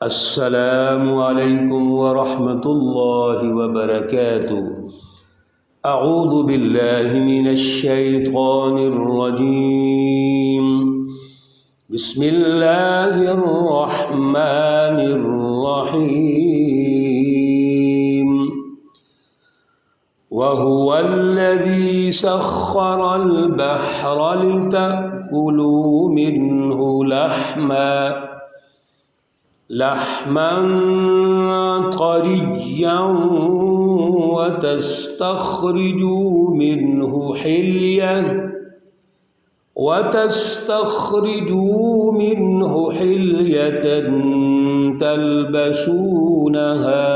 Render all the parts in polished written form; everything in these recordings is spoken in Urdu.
السلام علیکم ورحمۃ اللہ وبرکاتہ۔ اعوذ باللہ من الشیطان الرجیم، بسم اللہ الرحمن الرحیم۔ وَهُوَ الَّذِي سَخَّرَ الْبَحْرَ لِتَأْكُلُوا مِنْهُ لحما طريا وتستخرجوا منه حلية تلبسونها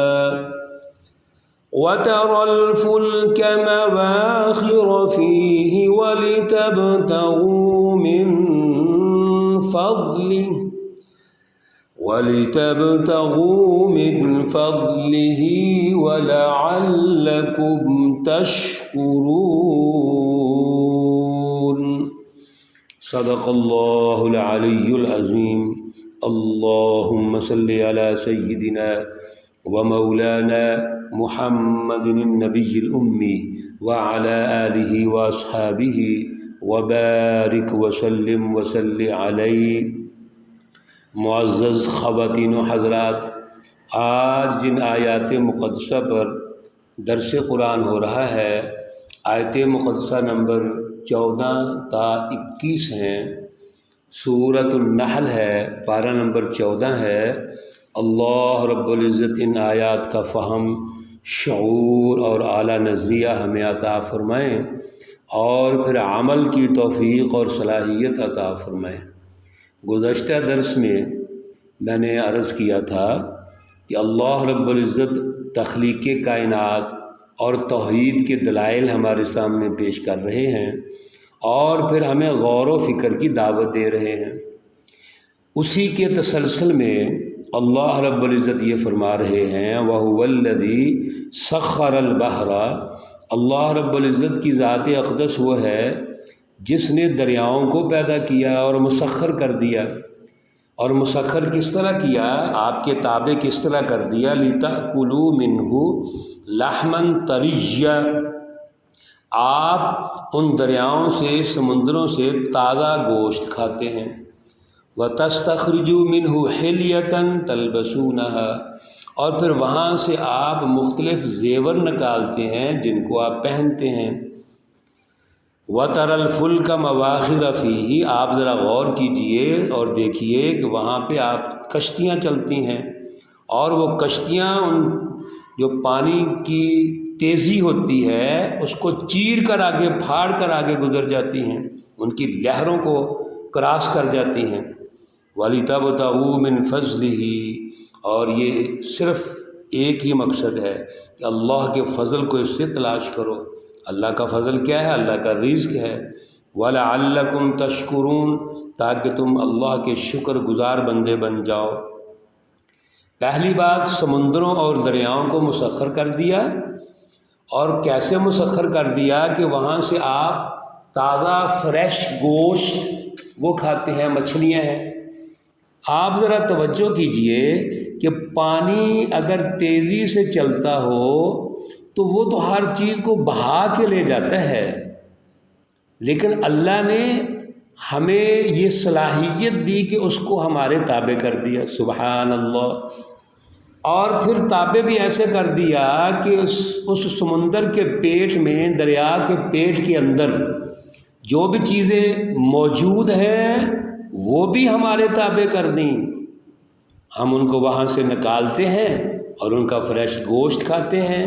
وترى الفلك مواخر فيه ولتبتغوا من فضله ولعلكم تشكرون۔ صدق اللہ العلی العظیم۔ اللہم صل علی سیدنا ومولانا محمد النبی الامی وعلى آلہ واصحابہ وبارک وسلم وصلی علیہ۔ معزز خواتین و حضرات، آج جن آیات مقدسہ پر درس قرآن ہو رہا ہے، آیت مقدسہ نمبر 14 تا 21 ہیں، سورۃ النحل ہے، پارہ نمبر 14 ہے۔ اللہ رب العزت ان آیات کا فہم، شعور اور اعلیٰ نظریہ ہمیں عطا فرمائیں اور پھر عمل کی توفیق اور صلاحیت عطا فرمائیں۔ گزشتہ درس میں میں نے عرض کیا تھا کہ اللہ رب العزت تخلیق کائنات اور توحید کے دلائل ہمارے سامنے پیش کر رہے ہیں اور پھر ہمیں غور و فکر کی دعوت دے رہے ہیں۔ اسی کے تسلسل میں اللہ رب العزت یہ فرما رہے ہیں، وَهُوَ الَّذِي سَخَّرَ الْبَحْرَ، اللہ رب العزت کی ذات اقدس وہ ہے جس نے دریاؤں کو پیدا کیا اور مسخر کر دیا۔ اور مسخر کس طرح کیا؟ آپ کے تابع کس طرح کر دیا؟ لِتَأْكُلُوا مِنْهُ لَحْمًا طَرِيًّا، آپ ان دریاؤں سے، سمندروں سے تازہ گوشت کھاتے ہیں۔ وَتَسْتَخْرِجُوا مِنْهُ حِلْيَةً تَلْبَسُونَهَا، اور پھر وہاں سے آپ مختلف زیور نکالتے ہیں جن کو آپ پہنتے ہیں۔ وَتَرَى الْفُلْكَ مَوَاخِرَ فِيهِ، آپ ذرا غور کیجئے اور دیکھیے کہ وہاں پہ آپ کشتیاں چلتی ہیں، اور وہ کشتیاں ان جو پانی کی تیزی ہوتی ہے اس کو چیر کر آگے، پھاڑ کر آگے گزر جاتی ہیں، ان کی لہروں کو کراس کر جاتی ہیں۔ وَلِتَبْتَغُوا مِنْ فَضْلِهِ، اور یہ صرف ایک ہی مقصد ہے کہ اللہ کے فضل کو اس سے تلاش کرو۔ اللہ کا فضل کیا ہے؟ اللہ کا رزق ہے۔ وَلَعَلَّكُمْ تَشْكُرُونَ، تاکہ تم اللہ کے شکر گزار بندے بن جاؤ۔ پہلی بات، سمندروں اور دریاؤں کو مسخر کر دیا، اور کیسے مسخر کر دیا کہ وہاں سے آپ تازہ فریش گوشت وہ کھاتے ہیں، مچھلیاں ہیں۔ آپ ذرا توجہ کیجئے کہ پانی اگر تیزی سے چلتا ہو تو وہ تو ہر چیز کو بہا کے لے جاتا ہے، لیکن اللہ نے ہمیں یہ صلاحیت دی کہ اس کو ہمارے تابع کر دیا، سبحان اللہ۔ اور پھر تابع بھی ایسے کر دیا کہ اس سمندر کے پیٹ میں، دریا کے پیٹ کے اندر جو بھی چیزیں موجود ہیں وہ بھی ہمارے تابع کر دیں۔ ہم ان کو وہاں سے نکالتے ہیں اور ان کا فریش گوشت کھاتے ہیں،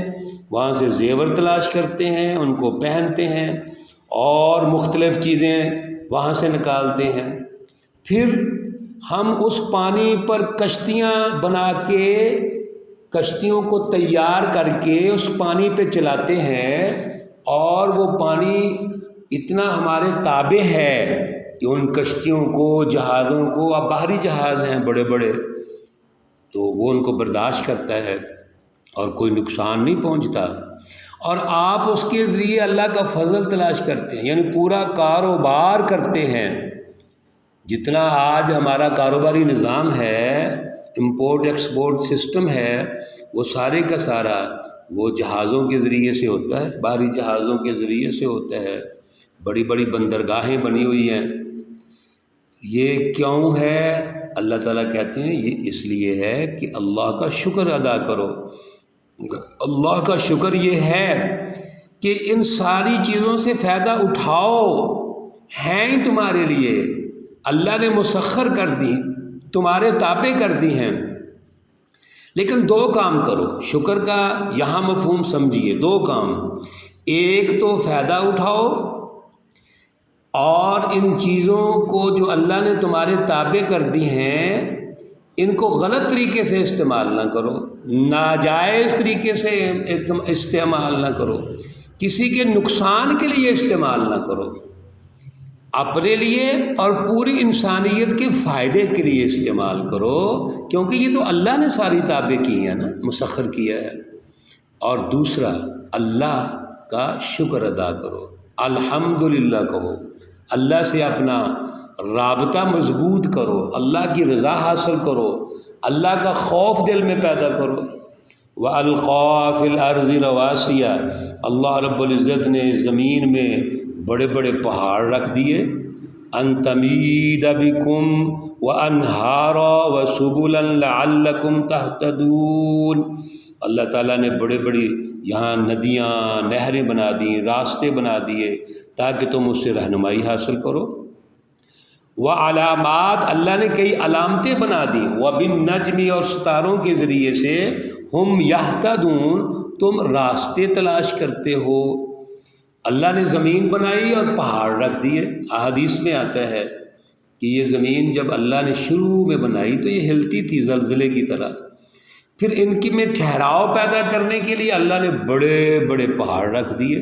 وہاں سے زیور تلاش کرتے ہیں، ان کو پہنتے ہیں، اور مختلف چیزیں وہاں سے نکالتے ہیں۔ پھر ہم اس پانی پر کشتیاں بنا کے، کشتیوں کو تیار کر کے اس پانی پہ چلاتے ہیں، اور وہ پانی اتنا ہمارے تابع ہے کہ ان کشتیوں کو، جہازوں کو، اب باہری جہاز ہیں بڑے بڑے، تو وہ ان کو برداشت کرتا ہے اور کوئی نقصان نہیں پہنچتا۔ اور آپ اس کے ذریعے اللہ کا فضل تلاش کرتے ہیں، یعنی پورا کاروبار کرتے ہیں۔ جتنا آج ہمارا کاروباری نظام ہے، امپورٹ ایکسپورٹ سسٹم ہے وہ سارے کا سارا وہ جہازوں کے ذریعے سے ہوتا ہے، بحری جہازوں کے ذریعے سے ہوتا ہے، بڑی بڑی بندرگاہیں بنی ہوئی ہیں۔ یہ کیوں ہے؟ اللہ تعالیٰ کہتے ہیں یہ اس لیے ہے کہ اللہ کا شکر ادا کرو۔ اللہ کا شکر یہ ہے کہ ان ساری چیزوں سے فائدہ اٹھاؤ، ہیں ہی تمہارے لیے، اللہ نے مسخر کر دی، تمہارے تابع کر دی ہیں۔ لیکن دو کام کرو، شکر کا یہاں مفہوم سمجھیے، دو کام، ایک تو فائدہ اٹھاؤ، اور ان چیزوں کو جو اللہ نے تمہارے تابع کر دی ہیں ان کو غلط طریقے سے استعمال نہ کرو، ناجائز طریقے سے استعمال نہ کرو، کسی کے نقصان کے لیے استعمال نہ کرو، اپنے لیے اور پوری انسانیت کے فائدے کے لیے استعمال کرو، کیونکہ یہ تو اللہ نے ساری تابع کی ہے نا، مسخر کیا ہے۔ اور دوسرا، اللہ کا شکر ادا کرو، الحمدللہ کہو، اللہ سے اپنا رابطہ مضبوط کرو، اللہ کی رضا حاصل کرو، اللہ کا خوف دل میں پیدا کرو۔ وَأَلْقَىٰ فِي الْأَرْضِ رَوَاسِيَ، اللہ رب العزت نے زمین میں بڑے بڑے پہاڑ رکھ دیے، أَن تَمِيدَ بِكُمْ وَأَنْهَارًا وَسُبُلًا لَعَلَّكُمْ تَهْتَدُونَ، اللہ تعالیٰ نے بڑے بڑی یہاں ندیاں، نہریں بنا دیں، راستے بنا دیے تاکہ تم اس سے رہنمائی حاصل کرو۔ وعلامات، اللہ نے کئی علامتیں بنا دیں، وبالنجم، اور ستاروں کے ذریعے سے، ہم یہتدون، تم راستے تلاش کرتے ہو۔ اللہ نے زمین بنائی اور پہاڑ رکھ دیے۔ احادیث میں آتا ہے کہ یہ زمین جب اللہ نے شروع میں بنائی تو یہ ہلتی تھی زلزلے کی طرح، پھر ان کی میں ٹھہراؤ پیدا کرنے کے لیے اللہ نے بڑے بڑے پہاڑ رکھ دیے،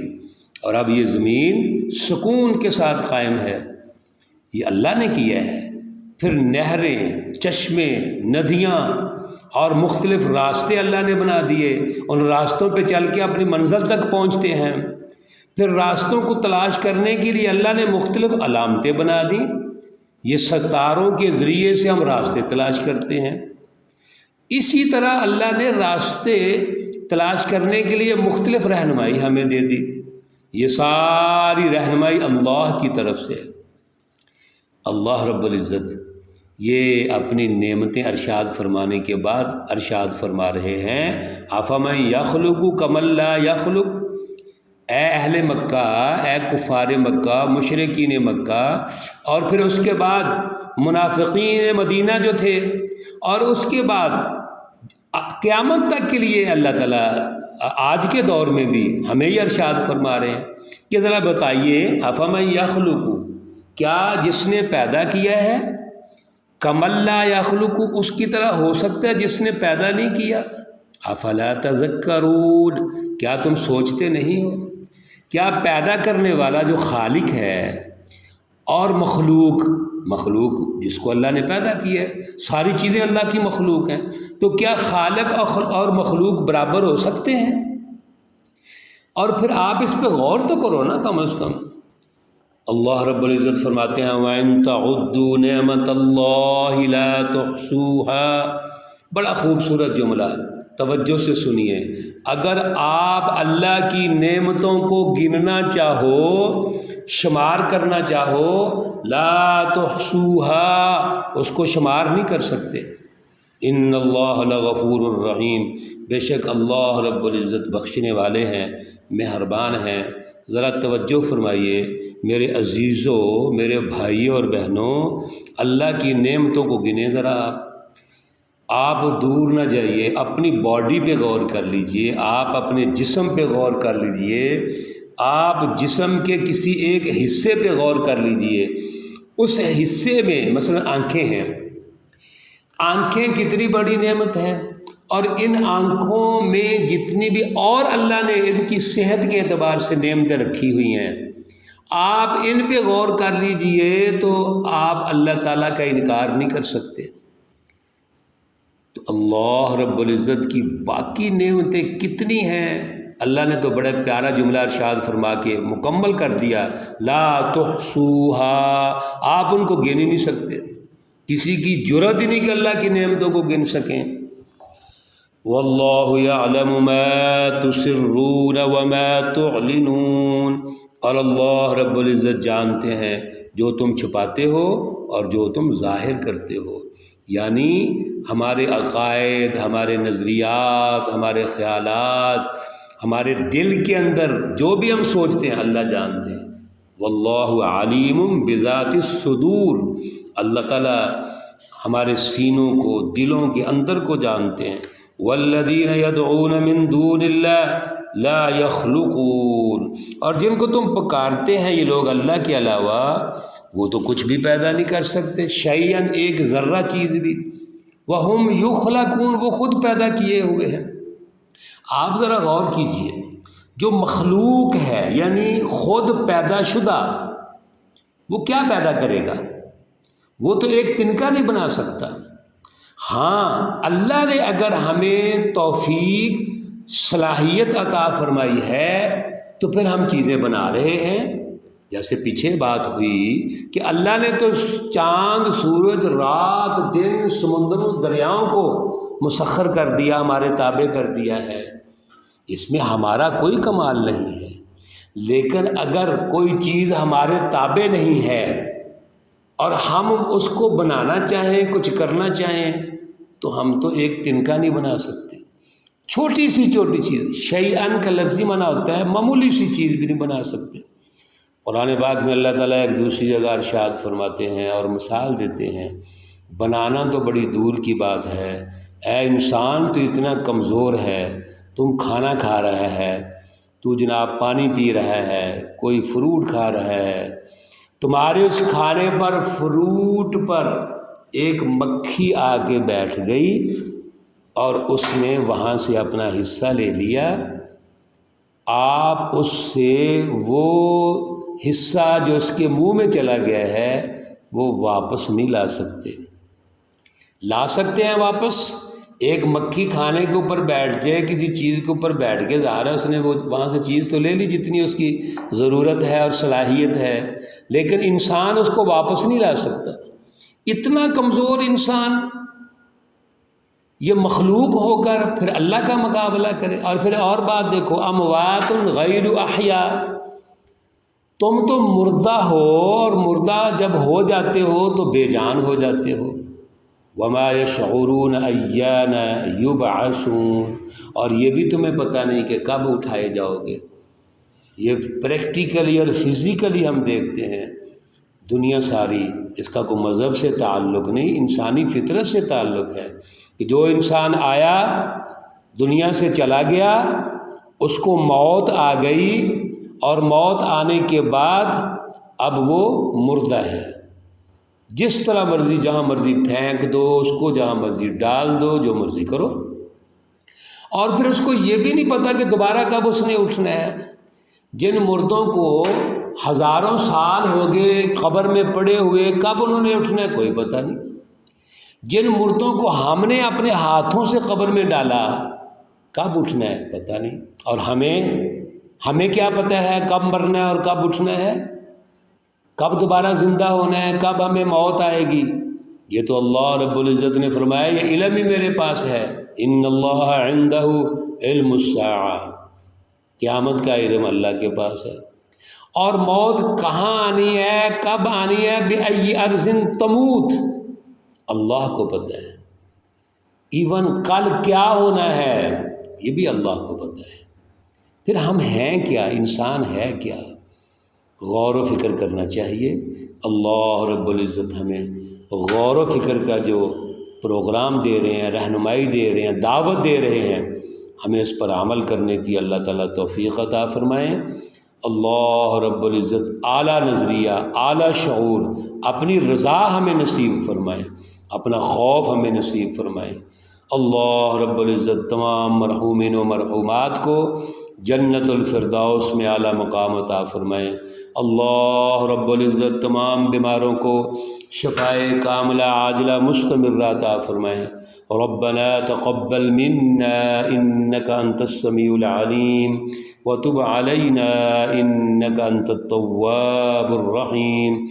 اور اب یہ زمین سکون کے ساتھ قائم ہے، یہ اللہ نے کیا ہے۔ پھر نہریں، چشمے، ندیاں اور مختلف راستے اللہ نے بنا دیے، ان راستوں پہ چل کے اپنی منزل تک پہنچتے ہیں۔ پھر راستوں کو تلاش کرنے کے لیے اللہ نے مختلف علامتیں بنا دی، یہ ستاروں کے ذریعے سے ہم راستے تلاش کرتے ہیں۔ اسی طرح اللہ نے راستے تلاش کرنے کے لیے مختلف رہنمائی ہمیں دے دی، یہ ساری رہنمائی اللہ کی طرف سے۔ اللہ رب العزت یہ اپنی نعمتیں ارشاد فرمانے کے بعد ارشاد فرما رہے ہیں، افمن یخلق کمن لا یخلق، اے اہل مکہ، اے کفار مکہ، مشرکین مکہ، اور پھر اس کے بعد منافقین مدینہ جو تھے، اور اس کے بعد قیامت تک کے لیے اللہ تعالیٰ آج کے دور میں بھی ہمیں یہ ارشاد فرما رہے ہیں کہ ذرا بتائیے، افمن یخلق، کیا جس نے پیدا کیا ہے، کمن لا یخلق، اس کی طرح ہو سکتا ہے جس نے پیدا نہیں کیا؟ افلا تذکرون، کیا تم سوچتے نہیں ہو؟ کیا پیدا کرنے والا جو خالق ہے اور مخلوق جس کو اللہ نے پیدا کیا ہے، ساری چیزیں اللہ کی مخلوق ہیں، تو کیا خالق اور مخلوق برابر ہو سکتے ہیں؟ اور پھر آپ اس پہ غور تو کرو نا کم از کم۔ اللہ رب العزت فرماتے ہیں، وَإِن تَعُدُّوا نِعْمَةَ اللَّهِ لَا تُحْصُوهَا، بڑا خوبصورت جملہ، توجہ سے سنیے، اگر آپ اللہ کی نعمتوں کو گننا چاہو، شمار کرنا چاہو، لا تحصوها، اس کو شمار نہیں کر سکتے۔ ان اللہ لغفور الرحیم، بے شک اللہ رب العزت بخشنے والے ہیں، مہربان ہیں۔ ذرا توجہ فرمائیے میرے عزیزوں، میرے بھائیوں اور بہنوں، اللہ کی نعمتوں کو گنے ذرا آپ دور نہ جائیے، اپنی باڈی پہ غور کر لیجئے، آپ اپنے جسم پہ غور کر لیجئے، آپ جسم کے کسی ایک حصے پہ غور کر لیجئے، اس حصے میں مثلا آنکھیں ہیں، آنکھیں کتنی بڑی نعمت ہے، اور ان آنکھوں میں جتنی بھی اور اللہ نے ان کی صحت کے اعتبار سے نعمتیں رکھی ہوئی ہیں، آپ ان پہ غور کر لیجئے تو آپ اللہ تعالیٰ کا انکار نہیں کر سکتے۔ تو اللہ رب العزت کی باقی نعمتیں کتنی ہیں، اللہ نے تو بڑا پیارا جملہ ارشاد فرما کے مکمل کر دیا، لا تحصوها، آپ ان کو گن ہی نہیں سکتے۔ کسی کی جرأت ہی نہیں کہ اللہ کی نعمتوں کو گن سکیں۔ واللہ یعلم ما تسرون وما تعلنون، اور اللہ رب العزت جانتے ہیں جو تم چھپاتے ہو اور جو تم ظاہر کرتے ہو، یعنی ہمارے عقائد، ہمارے نظریات، ہمارے خیالات، ہمارے دل کے اندر جو بھی ہم سوچتے ہیں اللہ جانتے ہیں۔ واللہ علیم بذات الصدور، اللہ تعالیٰ ہمارے سینوں کو، دلوں کے اندر کو جانتے ہیں۔ والذین یدعون من دون اللہ لا یخلقون، اور جن کو تم پکارتے ہیں یہ لوگ اللہ کے علاوہ، وہ تو کچھ بھی پیدا نہیں کر سکتے، شیئن ایک ذرہ چیز بھی، وہم یخلقون، وہ خود پیدا کیے ہوئے ہیں۔ آپ ذرا غور کیجئے، جو مخلوق ہے یعنی خود پیدا شدہ، وہ کیا پیدا کرے گا؟ وہ تو ایک تنکا نہیں بنا سکتا۔ ہاں، اللہ نے اگر ہمیں توفیق، صلاحیت عطا فرمائی ہے تو پھر ہم چیزیں بنا رہے ہیں۔ جیسے پیچھے بات ہوئی کہ اللہ نے تو چاند، سورج، رات، دن، سمندروں، دریاؤں کو مسخر کر دیا، ہمارے تابع کر دیا ہے، اس میں ہمارا کوئی کمال نہیں ہے۔ لیکن اگر کوئی چیز ہمارے تابع نہیں ہے اور ہم اس کو بنانا چاہیں، کچھ کرنا چاہیں، تو ہم تو ایک تنکا نہیں بنا سکتے۔ چھوٹی سی چیز، شیئن کا لفظی معنی ہوتا ہے معمولی سی چیز بھی نہیں بنا سکتے۔ قرآن پاک میں اللہ تعالیٰ ایک دوسری جگہ ارشاد فرماتے ہیں اور مثال دیتے ہیں، بنانا تو بڑی دور کی بات ہے، اے انسان تو اتنا کمزور ہے، تم کھانا کھا رہا ہے، تو جناب پانی پی رہا ہے، کوئی فروٹ کھا رہا ہے، تمہارے اس کھانے پر، فروٹ پر ایک مکھی آ کے بیٹھ گئی اور اس نے وہاں سے اپنا حصہ لے لیا، آپ اس سے وہ حصہ جو اس کے منہ میں چلا گیا ہے وہ واپس نہیں لا سکتے۔ لا سکتے ہیں واپس؟ ایک مکھی کھانے کے اوپر بیٹھ جائے، کسی چیز کے اوپر بیٹھ کے، ظاہر ہے اس نے وہ وہاں سے چیز تو لے لی جتنی اس کی ضرورت ہے اور صلاحیت ہے، لیکن انسان اس کو واپس نہیں لا سکتا۔ اتنا کمزور انسان یہ مخلوق ہو کر پھر اللہ کا مقابلہ کرے۔ اور پھر اور بات دیکھو، اموات غیر احیاء، تم تو مردہ ہو، اور مردہ جب ہو جاتے ہو تو بے جان ہو جاتے ہو۔ وما یشعرون ایان یبعثون، اور یہ بھی تمہیں پتہ نہیں کہ کب اٹھائے جاؤ گے۔ یہ پریکٹیکلی اور فزیکلی ہم دیکھتے ہیں، دنیا ساری، اس کا کوئی مذہب سے تعلق نہیں، انسانی فطرت سے تعلق ہے کہ جو انسان آیا، دنیا سے چلا گیا، اس کو موت آ گئی، اور موت آنے کے بعد اب وہ مردہ ہے۔ جس طرح مرضی، جہاں مرضی پھینک دو اس کو، جہاں مرضی ڈال دو، جو مرضی کرو، اور پھر اس کو یہ بھی نہیں پتہ کہ دوبارہ کب اس نے اٹھنا ہے۔ جن مردوں کو ہزاروں سال ہو گئے قبر میں پڑے ہوئے، کب انہوں نے اٹھنا ہے کوئی پتہ نہیں۔ جن مردوں کو ہم نے اپنے ہاتھوں سے قبر میں ڈالا، کب اٹھنا ہے پتہ نہیں۔ اور ہمیں کیا پتہ ہے کب مرنا ہے اور کب اٹھنا ہے، کب دوبارہ زندہ ہونا ہے، کب ہمیں موت آئے گی؟ یہ تو اللہ رب العزت نے فرمایا یہ علم ہی میرے پاس ہے، ان اللہ عندہ علم الساعہ، قیامت کا علم اللہ کے پاس ہے۔ اور موت کہاں آنی ہے، کب آنی ہے، بأی ارض تموت، اللہ کو پتہ ہے۔ ایون کل کیا ہونا ہے یہ بھی اللہ کو پتہ ہے۔ پھر ہم ہیں کیا، انسان ہے کیا؟ غور و فکر کرنا چاہیے۔ اللہ رب العزت ہمیں غور و فکر کا جو پروگرام دے رہے ہیں، رہنمائی دے رہے ہیں، دعوت دے رہے ہیں، ہمیں اس پر عمل کرنے کی اللہ تعالیٰ توفیق عطا فرمائیں۔ اللہ رب العزت اعلیٰ نظریہ، اعلیٰ شعور، اپنی رضا ہمیں نصیب فرمائیں، اپنا خوف ہمیں نصیب فرمائیں۔ اللہ رب العزت تمام مرحومین و مرحومات کو جنت الفردوس میں اعلیٰ مقام عطا فرمائیں۔ اللہ رب العزت تمام بیماروں کو شفائے کاملہ عاجلہ مستمرہ عطا فرمائیں۔ ربنا تقبل منا انك انت السميع العليم وتب علينا انك انت التواب الرحيم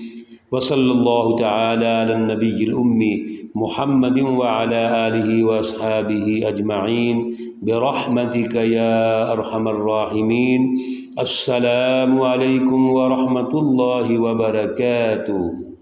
وصلی اللہ تعالی علی النبی الامی محمد وعلی آلہ واصحابہ اجمعین برحمتک یا ارحم الراحمین۔ السلام علیکم ورحمۃ اللہ وبرکاتہ۔